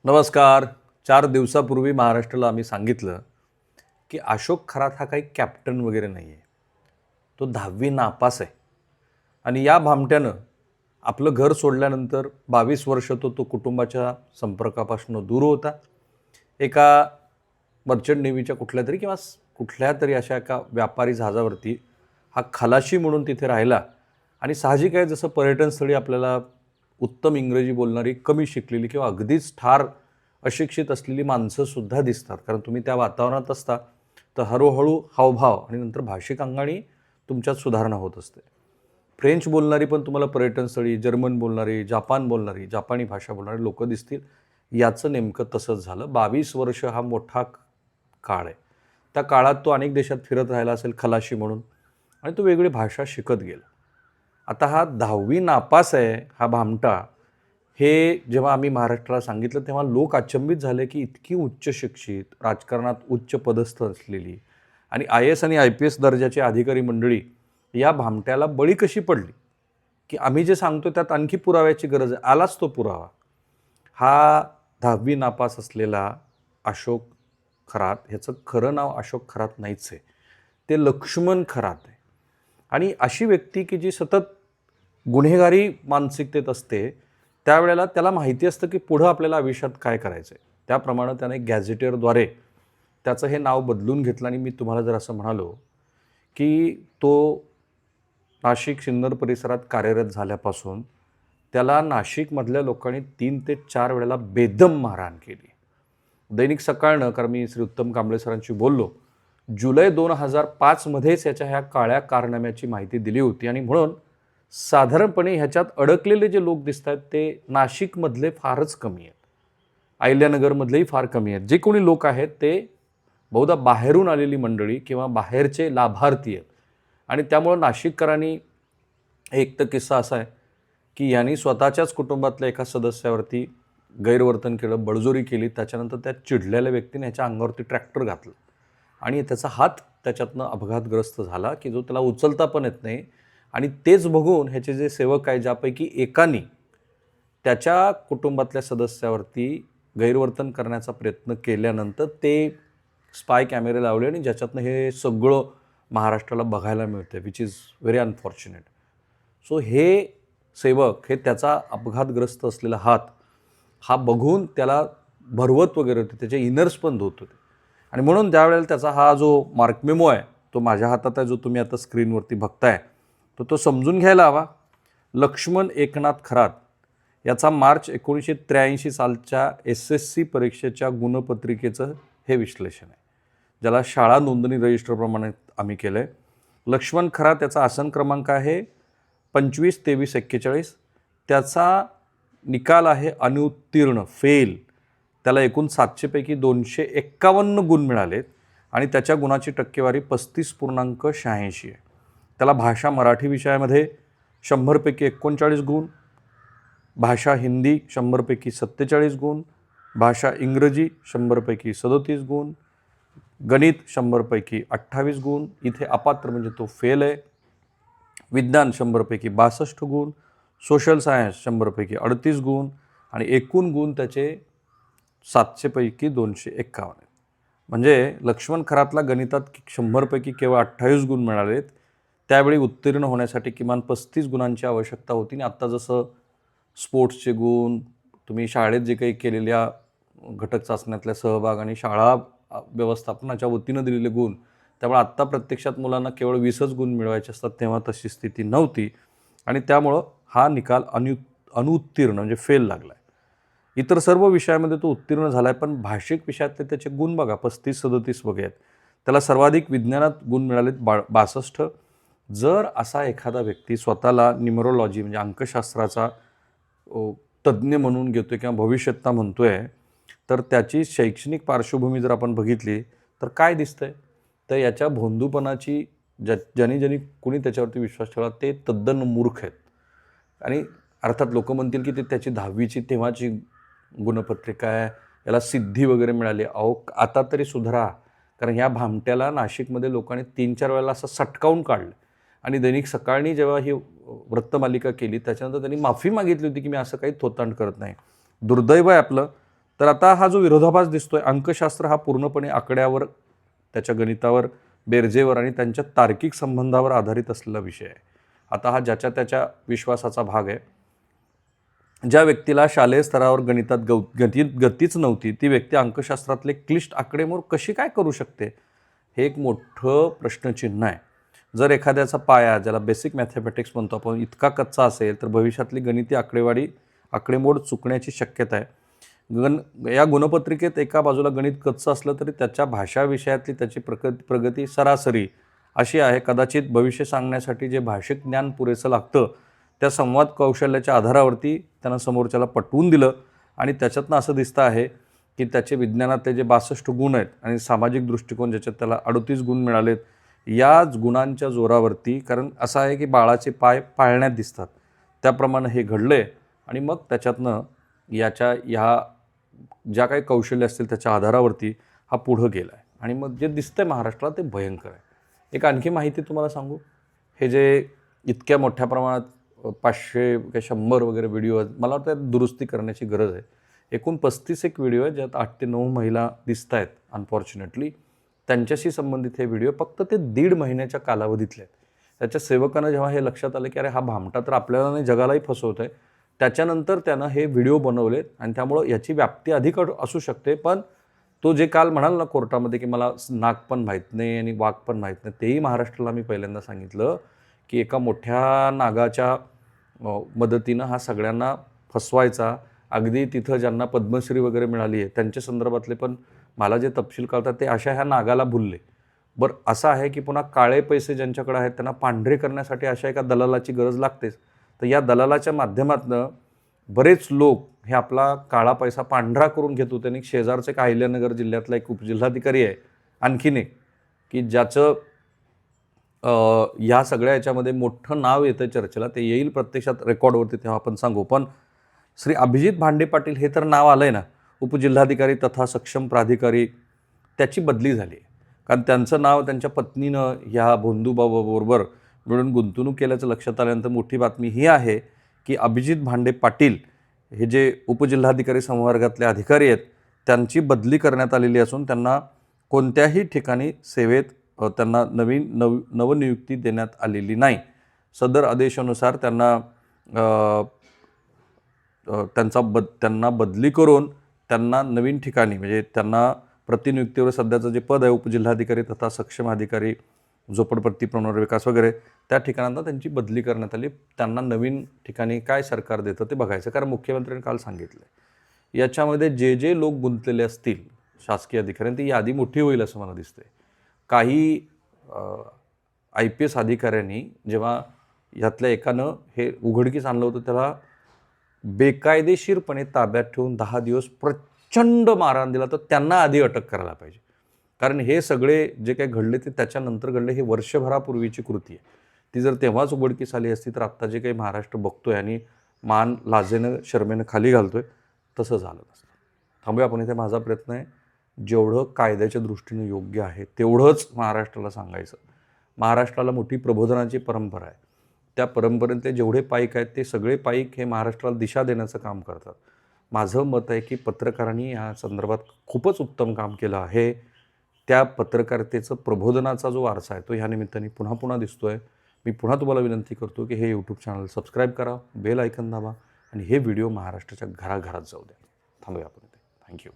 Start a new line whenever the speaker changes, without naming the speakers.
नमस्कार. 4 दिवसापूर्वी महाराष्ट्राला आम्ही सांगितलं, की अशोक खरात हा काही कॅप्टन वगैरे नाही आहे. तो 10वी नापास आहे आणि या भामट्यानं आपलं घर सोडल्यानंतर 22 वर्ष तो कुटुंबाच्या संपर्कापासून दूर होता. एका मर्चंट नेव्हीच्या कुठल्यातरी किंवा कुठल्यातरी अशा एका व्यापारी जहाजावरती हा खलाशी म्हणून तिथे राहिला आणि साहजिक आहे, जसं पर्यटनस्थळी आपल्याला उत्तम इंग्रजी बोलणारी, कमी शिकलेली किंवा अगदीच ठार अशिक्षित असलेली माणसंसुद्धा दिसतात. कारण तुम्ही त्या वातावरणात असता, तर हळूहळू हावभाव आणि नंतर भाषिक अंगाने तुमच्यात सुधारणा होत असते. फ्रेंच बोलणारी पण तुम्हाला पर्यटनस्थळी, जर्मन बोलणारी, जापान बोलणारी, जापानी भाषा बोलणारी लोकं दिसतील. याचं नेमकं तसंच झालं. 22 वर्ष हा मोठा काळ आहे. त्या काळात तो अनेक देशात फिरत राहिला असेल खलाशी म्हणून आणि तो वेगळी भाषा शिकत गेला. आता हा 10वी नापास आहे हा भामटा. हे जेव्हा आम्ही महाराष्ट्राला सांगितलं तेव्हा लोक अचंबित झाले, की इतकी उच्च शिक्षित, राजकारणात उच्च पदस्थ असलेली आणि IAS आणि IPS दर्जाची अधिकारी मंडळी या भामट्याला बळी कशी पडली, की आम्ही जे सांगतो त्यात आणखी पुराव्याची गरज आहे. आलाच तो पुरावा. हा 10वी नापास असलेला अशोक खरात, ह्याचं खरं नाव अशोक खरात नाहीच आहे. ते लक्ष्मण खरात आहे. आणि अशी व्यक्ती की जी सतत गुन्हेगारी मानसिकतेत असते, त्यावेळेला त्याला माहिती असतं की पुढं आपल्याला आयुष्यात काय करायचं आहे. त्याप्रमाणे त्याने गॅझेटियरद्वारे त्याचं हे नाव बदलून घेतलं आणि मी तुम्हाला जर असं म्हणालो, की तो नाशिक सिन्नर परिसरात कार्यरत झाल्यापासून त्याला नाशिकमधल्या लोकांनी 3 ते 4 वेळेला बेदम मारहाण केली. दैनिक सकाळनं, कारण मी श्री उत्तम कांबळे सरांशी बोललो, जुलै 2005 मध्येच याच्या ह्या काळ्या कारनाम्याची माहिती दिली होती आणि म्हणून साधारणपणे ह्याच्यात अडकलेले जे लोक दिसत आहेत ते नाशिकमधले फारच कमी आहेत. अहिल्यानगरमधलेही फार कमी आहेत. जे कोणी लोक आहेत ते बहुधा बाहेरून आलेली मंडळी किंवा बाहेरचे लाभार्थी आहेत आणि त्यामुळं नाशिककरांनी, एक तर किस्सा असा आहे की यांनी स्वतःच्याच कुटुंबातल्या एका सदस्यावरती गैरवर्तन केलं, बळजोरी केली. त्याच्यानंतर त्या चिडलेल्या व्यक्तीने ह्याच्या अंगावरती ट्रॅक्टर घातलं आणि त्याचा हात त्याच्यातनं अपघातग्रस्त झाला, की जो त्याला उचलता पण येत नाही. आणि तेच बघून ह्याचे जे सेवक आहे, ज्यापैकी एकाने त्याच्या कुटुंबातल्या सदस्यावरती गैरवर्तन करण्याचा प्रयत्न केल्यानंतर ते स्पाय कॅमेरे लावले आणि ज्याच्यातनं हे सगळं महाराष्ट्राला बघायला मिळतं, which is very unfortunate. So हे सेवक, हे त्याचा अपघातग्रस्त असलेला हात हा बघून त्याला भरवत वगैरे होते, त्याचे इनर्स पण धुत होते आणि म्हणून त्यावेळेला त्याचा हा जो मार्कमेमो आहे तो माझ्या हातात आहे, जो तुम्ही आता स्क्रीनवरती बघताय, तो समजून घ्यायला हवा. लक्ष्मण एकनाथ खरात याचा मार्च 1983 सालच्या SSC परीक्षेच्या गुणपत्रिकेचं हे विश्लेषण आहे, ज्याला शाळा नोंदणी रजिस्टरप्रमाणे आम्ही केलं आहे. लक्ष्मण खरात याचा आसन क्रमांक आहे 25-23-41. त्याचा निकाल आहे अनुत्तीर्ण, फेल. त्याला एकूण 700 पैकी 251 गुण मिळालेत आणि त्याच्या गुणाची टक्केवारी 35.86 आहे. त्याला भाषा मराठी विषयामध्ये 100 पैकी 39 गुण, भाषा हिंदी 100 पैकी 47 गुण, भाषा इंग्रजी 100 पैकी 37 गुण, गणित 100 पैकी 28 गुण, इथे अपात्र म्हणजे तो फेल आहे. विज्ञान 100 पैकी 62 गुण, सोशल सायन्स 100 पैकी 38 गुण आणि एकूण गुण त्याचे 700 पैकी 251 आहेत. म्हणजे लक्ष्मण खरातला गणितात 100 पैकी केवळ 28 गुण मिळालेत. त्यावेळी उत्तीर्ण होण्यासाठी किमान 35 गुणांची आवश्यकता होती आणि आत्ता जसं स्पोर्ट्सचे गुण, तुम्ही शाळेत जे काही केलेल्या घटक चाचण्यातल्या सहभाग आणि शाळा व्यवस्थापनाच्या वतीनं दिलेले गुण, त्यामुळे आत्ता प्रत्यक्षात मुलांना केवळ 20च गुण मिळवायचे असतात. तेव्हा तशी स्थिती नव्हती आणि त्यामुळं हा निकाल अनुत्तीर्ण म्हणजे फेल लागला आहे. इतर सर्व विषयामध्ये तो उत्तीर्ण झाला आहे, पण भाषिक विषयातले त्याचे गुण बघा 35-37 वगैरे आहेत. त्याला सर्वाधिक विज्ञानात गुण मिळालेत 62. जर असा एखादा व्यक्ती स्वतःला न्यूमरोलॉजी म्हणजे अंकशास्त्राचा तज्ज्ञ म्हणून घेतोय किंवा भविष्यता म्हणतोय, तर त्याची शैक्षणिक पार्श्वभूमी जर आपण बघितली तर काय दिसतंय, तर याच्या भोंदूपणाची ज्यांनी कुणी त्याच्यावरती विश्वास ठेवला ते तद्दन मूर्ख आहेत. आणि अर्थात लोक म्हणतील की ते त्याची 10वीची तेव्हाची गुणपत्रिका आहे, याला सिद्धी वगैरे मिळाली. अहो आता तरी सुधारा, कारण ह्या भामट्याला नाशिकमध्ये लोकांनी 3-4 वेळेला असं सटकावून काढलं आणि दैनिक सकाळनी जेव्हा ही वृत्तमालिका केली त्याच्यानंतर त्यांनी माफी मागितली होती की मी असं काही थोतांड करत नाही. दुर्दैव आहे आपलं, तर आता हा जो विरोधाभास दिसतोय, अंकशास्त्र हा पूर्णपणे आकड्यावर, त्याच्या गणितावर, बेरजेवर आणि त्यांच्या तार्किक संबंधावर आधारित असलेला विषय आहे. आता हा ज्याच्या त्याच्या विश्वासाचा भाग आहे. ज्या व्यक्तीला शालेय स्तरावर गणितात गतीच नव्हती, ती व्यक्ती अंकशास्त्रातले क्लिष्ट आकडेमोड कशी काय करू शकते, हे एक मोठं प्रश्नचिन्ह आहे. जर एखाद्याचा पाया, ज्याला बेसिक मॅथमॅटिक्स म्हणतो आपण, इतका कच्चा असेल तर भविष्यातली गणिती आकडेमोड चुकण्याची शक्यता आहे. या गुणपत्रिकेत एका बाजूला गणित कच्चं असलं तरी त्याच्या भाषा विषयातली त्याची प्रगती सरासरी अशी आहे. कदाचित भविष्य सांगण्यासाठी जे भाषिक ज्ञान पुरेसं लागतं, त्या संवाद कौशल्याच्या आधारावरती त्यानं समोरच्याला पटवून दिलं आणि त्याच्यातनं असं दिसतं आहे की त्याचे विज्ञानातले जे 62 गुण आहेत आणि सामाजिक दृष्टिकोन ज्याच्यात त्याला 38 गुण मिळालेत, याच गुणांच्या जोरावरती, कारण असं आहे की बाळाचे पाय पाळण्यात दिसतात, त्याप्रमाणे हे घडले आणि मग त्याच्यातनं ह्या ज्या काही कौशल्य असतील त्याच्या आधारावरती हा पुढं गेला आहे. आणि मग जे दिसतंय महाराष्ट्राला ते भयंकर आहे. एक आणखी माहिती तुम्हाला सांगू, हे जे इतक्या मोठ्या प्रमाणात 500 काय 100 वगैरे व्हिडिओ आहेत, मला वाटतं त्यात दुरुस्ती करण्याची गरज आहे. एकूण 35 एक व्हिडिओ आहेत ज्यात 8 ते 9 महिला दिसत आहेत अनफॉर्च्युनेटली. त्यांच्याशी संबंधित हे व्हिडिओ फक्त ते 1.5 महिन्याच्या कालावधीतले आहेत. त्याच्या सेवकानं जेव्हा हे लक्षात आलं की अरे हा भामटा तर आपल्याला नाही जगालाही फसवत आहे, त्याच्यानंतर त्यानं हे व्हिडिओ बनवलेत आणि त्यामुळं याची व्याप्ती अधिक असू शकते. पण तो जे काल म्हणाल ना कोर्टामध्ये की मला नाग पण माहीत नाही आणि वाघ पण माहीत नाही, तेही महाराष्ट्राला मी पहिल्यांदा सांगितलं की एका मोठ्या नागाच्या मदतीनं हा सगळ्यांना फसवायचा. अगदी तिथं ज्यांना पद्मश्री वगैरे मिळाली आहे त्यांच्या संदर्भातले पण मला जे तपशील कळतात ते अशा ह्या नागाला भुलले. बरं असं आहे की पुन्हा काळे पैसे ज्यांच्याकडे आहेत त्यांना पांढरे करण्यासाठी अशा एका दलालाची गरज लागतेच. तर या दलालाच्या माध्यमातून बरेच लोक हे आपला काळा पैसा पांढरा करून घेत होते. आणि शेजारचं एक अहिल्यानगर जिल्ह्यातला एक उपजिल्हाधिकारी आहे आणखीन एक, की ज्याचं ह्या सगळ्या याच्यामध्ये मोठं नाव येतं चर्चेला, ते येईल प्रत्यक्षात रेकॉर्डवरती तेव्हा आपण सांगू. पण श्री अभिजित भांडे पाटील हे तर नाव आलं आहे ना, उपजिल्हाधिकारी तथा सक्षम प्राधिकारी, त्याची बदली झाली आहे. कारण त्यांचं नाव त्यांच्या पत्नीनं ह्या भोंदूबाबाबरोबर मिळून गुंतवणूक केल्याचं लक्षात आल्यानंतर मोठी बातमी ही आहे की अभिजित भांडे पाटील हे जे उपजिल्हाधिकारी संवर्गातले अधिकारी आहेत त्यांची बदली करण्यात आलेली असून त्यांना कोणत्याही ठिकाणी सेवेत त्यांना नवनियुक्ती देण्यात आलेली नाही. सदर आदेशानुसार त्यांना बदली करून त्यांना नवीन ठिकाणी, म्हणजे त्यांना प्रतिनियुक्तीवर सध्याचं जे पद आहे उपजिल्हाधिकारी तथा सक्षम अधिकारी झोपडपट्टी पुनर्विकास वगैरे, त्या ठिकाणांना त्यांची बदली करण्यात आली. त्यांना नवीन ठिकाणी काय सरकार देतं ते बघायचं. कारण मुख्यमंत्र्यांनी काल सांगितलं याच्यामध्ये जे लोक गुंतलेले असतील शासकीय अधिकाऱ्यांनी, ती यादी मोठी होईल असं मला दिसतंय. काही IPS अधिकाऱ्यांनी जेव्हा यातल्या एकानं हे उघडकीस आणलं होतं, त्याला बेकायदेशीरपणे ताब्यात ठेवून 10 दिवस प्रचंड मारहाण दिला, तर त्यांना आधी अटक करायला पाहिजे. कारण हे सगळे जे काही घडले ते त्याच्यानंतर घडले, हे वर्षभरापूर्वीची कृती आहे. ती जर तेव्हाच उघडकीस आली असती तर आत्ता जे काही महाराष्ट्र बघतोय आणि मान लाजेनं शर्मेनं खाली घालतोय तसं झालं नसतं. थांबूया आपण इथे. माझा प्रयत्न आहे जेवढं कायद्याच्या दृष्टीने योग्य आहे तेवढंच महाराष्ट्राला सांगायचं. महाराष्ट्राला मोठी प्रबोधनाची परंपरा आहे. त्या परंपरेतले जेवढे पाईक आहेत ते सगळे पाईक हे महाराष्ट्राला दिशा देण्याचं काम करतात. माझं मत आहे की पत्रकारांनी या संदर्भात खूपच उत्तम काम केलं आहे. त्या पत्रकारितेचं प्रबोधनाचा जो वारसा आहे तो ह्या निमित्ताने पुन्हा दिसतोय. मी पुन्हा तुम्हाला विनंती करतो की हे यूट्यूब चॅनल सबस्क्राईब करा, बेल आयकन दाबा आणि हे व्हिडिओ महाराष्ट्राच्या घराघरात जाऊ द्या. थांबूया आपण इथे. थँक्यू.